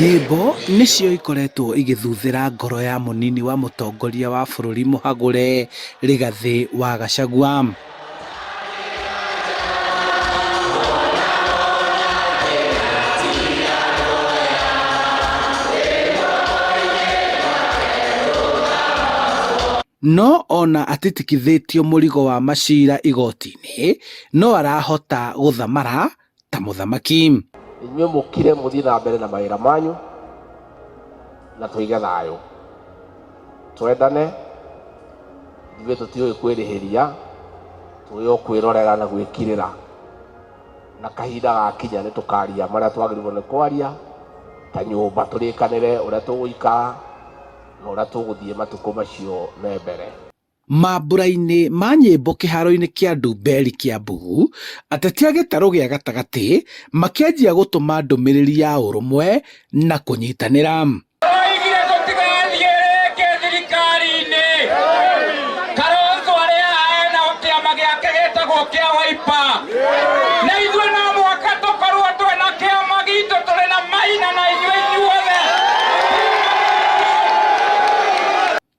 nyĩmbo nĩcio ikoretwo igĩthuthĩra ngoro ya mũnini wa mũtongoria wa bũrũri Mũhagũre Rigathĩ wa Gachagua. No ona atitikithĩtio mũrigo wa macira igoti-inĩ, no arahota gũthamara ta mũthamaki. Inyuĩ mũkire mũthiĩ na mbere na mawĩra manyu na tũige thayũ, twendane, ithuĩ tũtiũĩ kwĩrĩhĩria, tũĩ o kwĩrorera na gwĩkirĩra, na kahinda gakinya nĩ tũkaria marĩa twagĩrĩirwo nĩ kwaria ta nyũmba, tũrĩkanĩre ũrĩa tũgũikara na ũrĩa tũgũthiĩ matukũ macio me mbere. Mambura-inĩ ma nyĩmbo kĩharo-inĩ kĩa Ndumberi Kiambu, ateti a gĩtarũ gĩa gatagatĩ makĩanjia gũtũma ndũmĩrĩri ya ũrũmwe na kũnyitanĩra.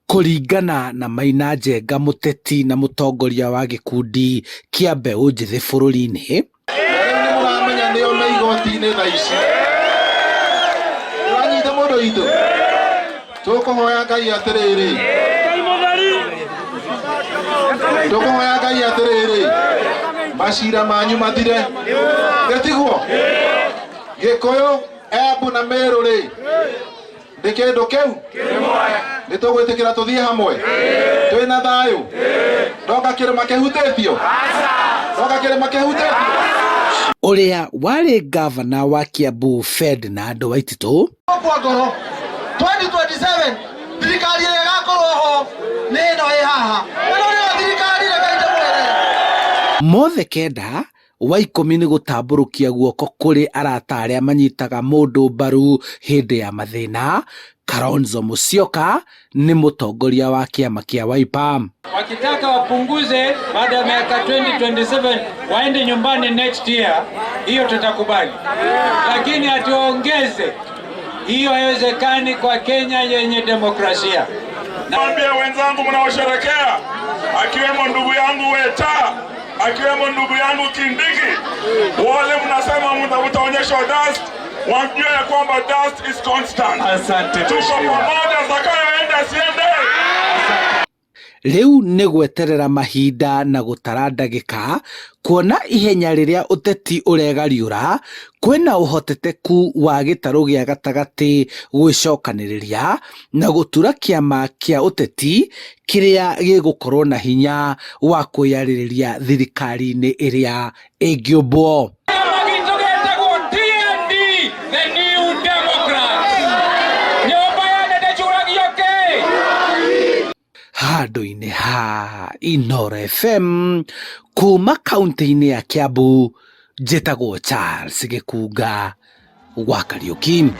Kũringana na Maina Njenga, mũteti na mũtongoria wa gĩkundi kĩa mbeũ njĩthĩ bũrũri-inĩ, mũramenya nĩo me igoti-inĩ thaa ici, ũranyita mũndũ witũ, tũkũhoya Ngai atĩrĩrĩ, macira manyu mathire, gĩtigwo Gĩkũyũ, Embu na Meru rĩ, ndĩ kĩndũ kĩu nĩtũgwĩtĩkĩra tũthiĩ hamwe twĩna thayũ, ndoka kĩrĩma kĩhutĩtio, ũrĩa warĩ gavana wa Kiambu Ferdinand Waititu, ngoro 2027 thirikari ĩrĩa ĩgakorwo ho nĩ ĩno ĩ haha, ĩno nĩyo thirikari ĩrĩa mothe kenda wa 10 nĩ gũtambũrũkia guoko kũrĩ arata arĩa manyitaga mũndũ mbaru hĩndĩ ya mathĩna. Kalonzo Musyoka ni mũtongoria wa kĩama kĩa Wiper. Wakitaka wapunguze baada ya miaka 2027 waende nyumbani next year, hiyo tutakubali, lakini atuongeze, hiyo haiwezekani kwa Kenya yenye demokrasia. Naambia wenzangu mnaosherekea, akiwemo ndugu yangu Weta, akiwemo ndugu yangu Kindiki, wale mnasema mtaonyeshwa dust, wajue ya kwamba dust is constant. Asante. Tuko pamoja, zakayoenda siende. Rĩu nĩ gweterera mahinda na gũtara ndagĩka kuona ihenya rĩrĩa ũteti ũregariũra, kwĩna ũhoteteku wa gĩtarũ gĩa gatagatĩ gwĩcokanĩrĩria na gũtura kĩama kĩa ũteti kĩrĩa gĩgũkorwo na hinya wa kwĩyarĩrĩria thirikari-inĩ ĩrĩa ĩngĩũmbwo. Handũ-inĩ ha Inooro FM kuma kaunti-inĩ ya Kiambu, njĩtagwo Charles Gĩkunga gwa Kariũki.